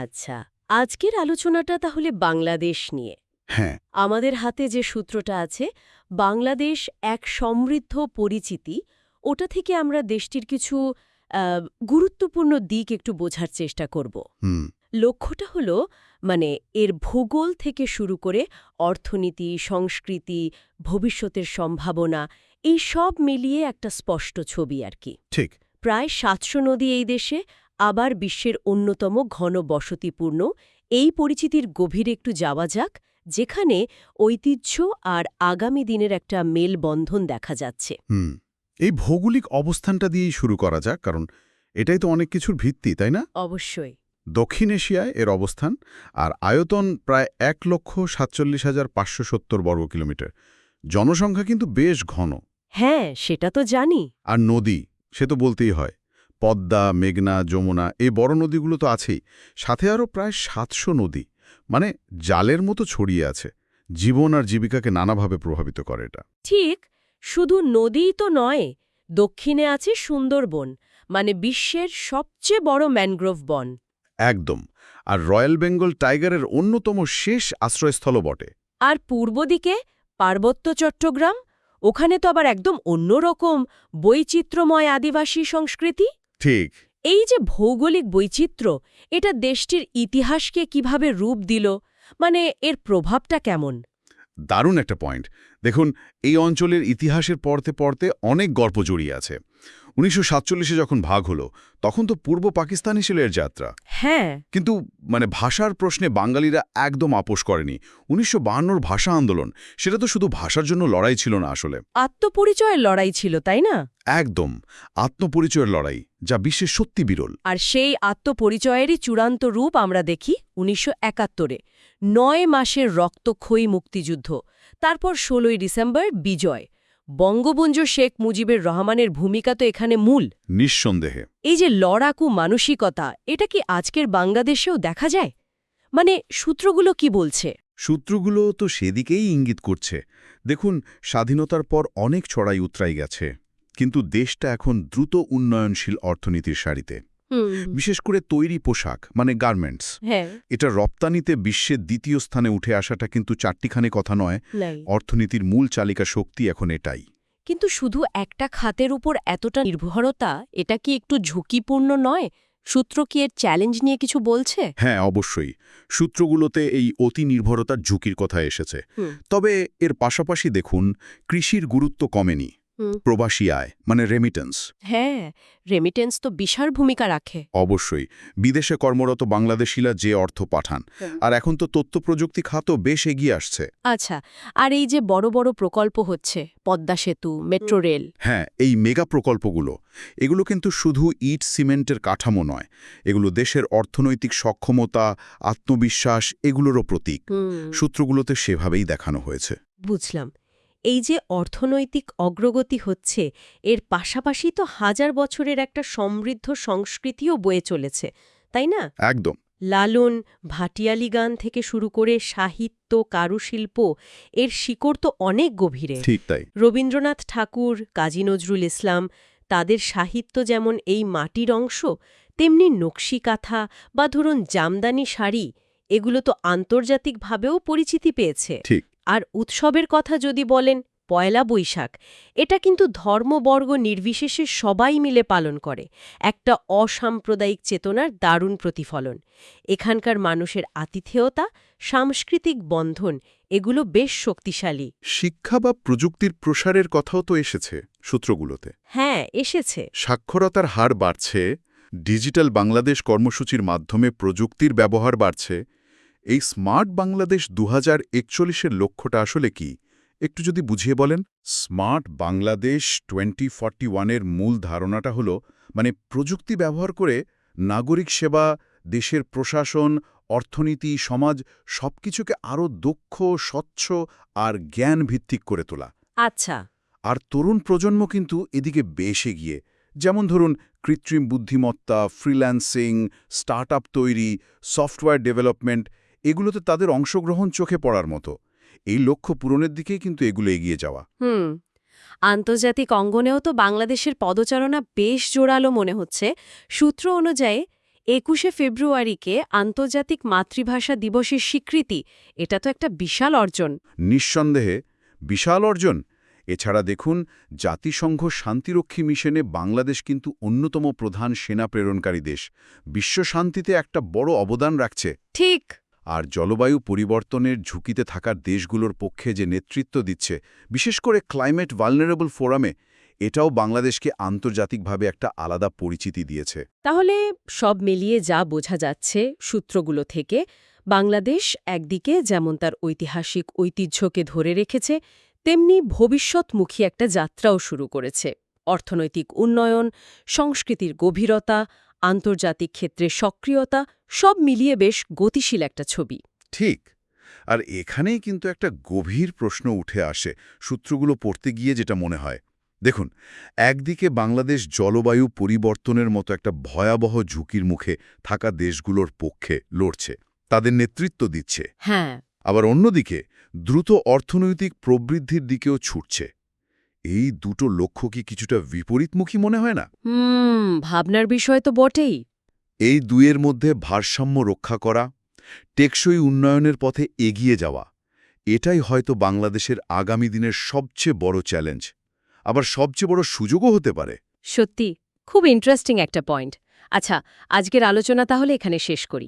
আচ্ছা, আজকের আলোচনাটা তাহলে বাংলাদেশ নিয়ে। হ্যাঁ, আমাদের হাতে যে সূত্রটা আছে, বাংলাদেশ এক সমৃদ্ধ পরিচিতি, ওটা থেকে আমরা দেশটির কিছু আ, গুরুত্বপূর্ণ দিক একটু বোঝার চেষ্টা করব। হুম, লক্ষ্যটা হলো মানে এর ভূগোল থেকে শুরু করে অর্থনীতি, সংস্কৃতি, ভবিষ্যতের সম্ভাবনা এই সব মিলিয়ে একটা স্পষ্ট ছবি আর কি। ঠিক। প্রায় ৭০০ নদী এই দেশে, আবার বিশ্বের অন্যতম ঘন বসতিপূর্ণ এই পরিচিতির গভীরে একটু যাওয়া যাক, যেখানে ঐতিহ্য আর আগামী দিনের একটা মেলবন্ধন দেখা যাচ্ছে। হুম। এই ভৌগোলিক অবস্থানটা দিয়েই শুরু করা যাক, কারণ এটাই তো অনেক কিছুর ভিত্তি, তাই না? অবশ্যই। দক্ষিণ এশিয়ায় এর অবস্থান, আর আয়তন প্রায় ১,৪৭,৫৭০ বর্গ কিলোমিটার। জনসংখ্যা কিন্তু বেশ ঘন। হ্যাঁ, সেটা তো জানি। আর নদী, সে তো বলতেই হয়। পদ্মা, মেঘনা, যমুনা, এই বড় নদীগুলো তো আছেই। সাথে আরও প্রায় ৭০০ নদী, মানে জালের মতো ছড়িয়ে আছে। জীবন আর জীবিকাকে নানাভাবে প্রভাবিত করে এটা। ঠিক, শুধু নদীই তো নয়, দক্ষিণে আছে সুন্দরবন, মানে বিশ্বের সবচেয়ে বড় ম্যানগ্রোভ বন। একদম। আর রয়্যাল বেঙ্গল টাইগারের অন্যতম শেষ আশ্রয়স্থলও বটে। আর পূর্ব দিকে পার্বত্য চট্টগ্রাম, ওখানে তো আবার একদম অন্যরকম বৈচিত্র্যময় আদিবাসী সংস্কৃতি। ঠিক। এই যে ভৌগোলিক বৈচিত্র্য, এটা দেশটির ইতিহাসকে কিভাবে রূপ দিল, মানে এর প্রভাবটা কেমন? দারুণ একটা পয়েন্ট। দেখুন, এই অঞ্চলের ইতিহাসের পড়তে পড়তে অনেক গল্প জড়িয়ে আছে। ১৯৪৭-এ যখন ভাগ হলো, তখন তো পূর্ব পাকিস্তানই ছিল এর যাত্রা। হ্যাঁ। কিন্তু ভাষার প্রশ্নে বাঙালিরা একদম আপোস করেনি। ১৯৫২-র ভাষা আন্দোলন, সেটা তো শুধু ভাষার জন্য লড়াই ছিল না আসলে। আত্মপরিচয়ের লড়াই ছিল, তাই না? একদম। আত্মপরিচয়ের লড়াই, যা বিশ্বে সত্যি বিরল। আর সেই আত্মপরিচয়েরই চূড়ান্ত রূপ আমরা দেখি ১৯৭১-এ ৯ মাসের রক্তক্ষয়ী মুক্তিযুদ্ধ, তারপর ১৬ই ডিসেম্বর বিজয়। বঙ্গবন্ধু শেখ মুজিবুর রহমানের ভূমিকা তো এখানে মূল। নিঃসন্দেহে। এই যে লড়াকু মানসিকতা, এটা কি আজকের বাংলাদেশেও দেখা যায়? মানে সূত্রগুলো কি বলছে? সূত্রগুলো তো সেদিকেই ইঙ্গিত করছে। দেখুন, স্বাধীনতার পর অনেক চড়াই উতরাই গেছে, কিন্তু দেশটা এখন দ্রুত উন্নয়নশীল অর্থনীতির সারিতে। বিশেষ করে তৈরি পোশাক, মানে গার্মেন্টস, হ্যাঁ। এটা রপ্তানিতে বিশ্বের দ্বিতীয় স্থানে উঠে আসাটা কিন্তু চারটিখানি কথা নয়। নাই। অর্থনীতির মূল চালিকা শক্তি এখন এটাই। কিন্তু শুধু একটা খাতের উপর এতটা নির্ভরতা, এটা কি একটু ঝুঁকিপূর্ণ নয়? সূত্র কি এর চ্যালেঞ্জ নিয়ে কিছু বলছে? হ্যাঁ, অবশ্যই। সূত্রগুলোতে এই অতি নির্ভরতার ঝুঁকির কথা এসেছে। তবে এর পাশাপাশি দেখুন, কৃষির গুরুত্ব কমেনি। প্রবাসী আয়, মানে রেমিটেন্স। হ্যাঁ, রেমিটেন্স তো বিশাল ভূমিকা রাখে। অবশ্যই। বিদেশে কর্মরত বাংলাদেশিরা যে অর্থ পাঠান, আর এখন তো তথ্য প্রযুক্তি খাতও বেশ এগিয়ে আসছে। আচ্ছা, আর এই যে বড় বড় প্রকল্প হচ্ছে, পদ্মা সেতু, মেট্রো রেল। হ্যাঁ, এই মেগা প্রকল্পগুলো, এগুলো কিন্তু শুধু ইট সিমেন্টের কাঠামো নয়। এগুলো দেশের অর্থনৈতিক সক্ষমতা, আত্মবিশ্বাস, এগুলোরও প্রতীক। সূত্রগুলোতে সেভাবেই দেখানো হয়েছে। বুঝলাম। এই যে অর্থনৈতিক অগ্রগতি হচ্ছে, এর পাশাপাশি তো হাজার বছরের একটা সমৃদ্ধ সংস্কৃতিও বয়ে চলেছে, তাই না? একদম। লালন, ভাটিয়ালি গান থেকে শুরু করে সাহিত্য, কারুশিল্প, এর শিকড় তো অনেক গভীরে। ঠিক তাই। রবীন্দ্রনাথ ঠাকুর, কাজী নজরুল ইসলাম, তাদের সাহিত্য যেমন এই মাটির অংশ, তেমনি নকশি কাঁথা বা ধরুন জামদানি শাড়ি, এগুলো তো আন্তর্জাতিকভাবেও পরিচিতি পেয়েছে। ঠিক। আর উৎসবের কথা যদি বলেন, পয়লা বৈশাখ, এটা কিন্তু ধর্মবর্গ নির্বিশেষে সবাই মিলে পালন করে, একটা অসাম্প্রদায়িক চেতনার দারুণ প্রতিফলন। এখানকার মানুষের আতিথেয়তা, সাংস্কৃতিক বন্ধন, এগুলো বেশ শক্তিশালী। শিক্ষা বা প্রযুক্তির প্রসারের কথাও তো এসেছে সূত্রগুলোতে। হ্যাঁ, এসেছে। সাক্ষরতার হার বাড়ছে, ডিজিটাল বাংলাদেশ কর্মসূচির মাধ্যমে প্রযুক্তির ব্যবহার বাড়ছে। এই স্মার্ট বাংলাদেশ ২০৪১-এর লক্ষ্যটা আসলে কি, একটু যদি বুঝিয়ে বলেন। স্মার্ট বাংলাদেশ 2041-এর মূল ধারণাটা হলো, মানে প্রযুক্তি ব্যবহার করে নাগরিক সেবা, দেশের প্রশাসন, অর্থনীতি, সমাজ সবকিছুকে আরও দক্ষ, স্বচ্ছ আর জ্ঞান ভিত্তিক করে তোলা। আচ্ছা। আর তরুণ প্রজন্ম কিন্তু এদিকে বেশ এগিয়ে। যেমন ধরুন, কৃত্রিম বুদ্ধিমত্তা, ফ্রিল্যান্সিং, স্টার্টআপ তৈরি, সফটওয়্যার ডেভেলপমেন্ট, এগুলোতে তাদের অংশগ্রহণ চোখে পড়ার মতো। এই লক্ষ্য পূরণের দিকেই কিন্তু এগুলো এগিয়ে যাওয়া। আন্তর্জাতিক অঙ্গনেও তো বাংলাদেশের পদচারণা বেশ জোরালো মনে হচ্ছে। সূত্র অনুযায়ী 21শে ফেব্রুয়ারিকে আন্তর্জাতিক মাতৃভাষা দিবসের স্বীকৃতি, এটা তো একটা বিশাল অর্জন। নিঃসন্দেহে বিশাল অর্জন। এছাড়া দেখুন, জাতিসংঘ শান্তিরক্ষী মিশনে বাংলাদেশ কিন্তু অন্যতম প্রধান সেনা প্রেরণকারী দেশ। বিশ্ব শান্তিতে একটা বড় অবদান রাখছে। ঠিক। আর জলবায়ু পরিবর্তনের ঝুঁকিতে থাকার দেশগুলোর পক্ষে যে নেতৃত্ব দিচ্ছে, বিশেষ করে ক্লাইমেট ভালনারেবল ফোরামে, এটাও বাংলাদেশকে আন্তর্জাতিকভাবে একটা আলাদা পরিচিতি দিয়েছে। তাহলে সব মিলিয়ে যা বোঝা যাচ্ছে সূত্রগুলো থেকে, বাংলাদেশ একদিকে যেমন তার ঐতিহাসিক ঐতিহ্যকে ধরে রেখেছে, তেমনি ভবিষ্যৎমুখী একটা যাত্রাও শুরু করেছে। অর্থনৈতিক উন্নয়ন, সংস্কৃতির গভীরতা, আন্তর্জাতিক ক্ষেত্রে সক্রিয়তা, সব মিলিয়ে বেশ গতিশীল একটা ছবি। ঠিক। আর এখানেই কিন্তু একটা গভীর প্রশ্ন উঠে আসে সূত্রগুলো পড়তে গিয়ে, যেটা মনে হয়। দেখুন, একদিকে বাংলাদেশ জলবায়ু পরিবর্তনের মতো একটা ভয়াবহ ঝুঁকির মুখে থাকা দেশগুলোর পক্ষে লড়ছে, তাদের নেতৃত্ব দিচ্ছে। হ্যাঁ। আবার অন্যদিকে দ্রুত অর্থনৈতিক প্রবৃদ্ধির দিকেও ছুটছে। এই দুটো লক্ষ্য কি কিছুটা বিপরীতমুখী মনে হয় না? ভাবনার বিষয় তো বটেই। এই দুয়ের মধ্যে ভারসাম্য রক্ষা করা, টেকসই উন্নয়নের পথে এগিয়ে যাওয়া, এটাই হয়তো বাংলাদেশের আগামী দিনের সবচেয়ে বড় চ্যালেঞ্জ, আবার সবচেয়ে বড় সুযোগও হতে পারে। সত্যি, খুব ইন্টারেস্টিং একটা পয়েন্ট। আচ্ছা, আজকের আলোচনা তাহলে এখানে শেষ করি।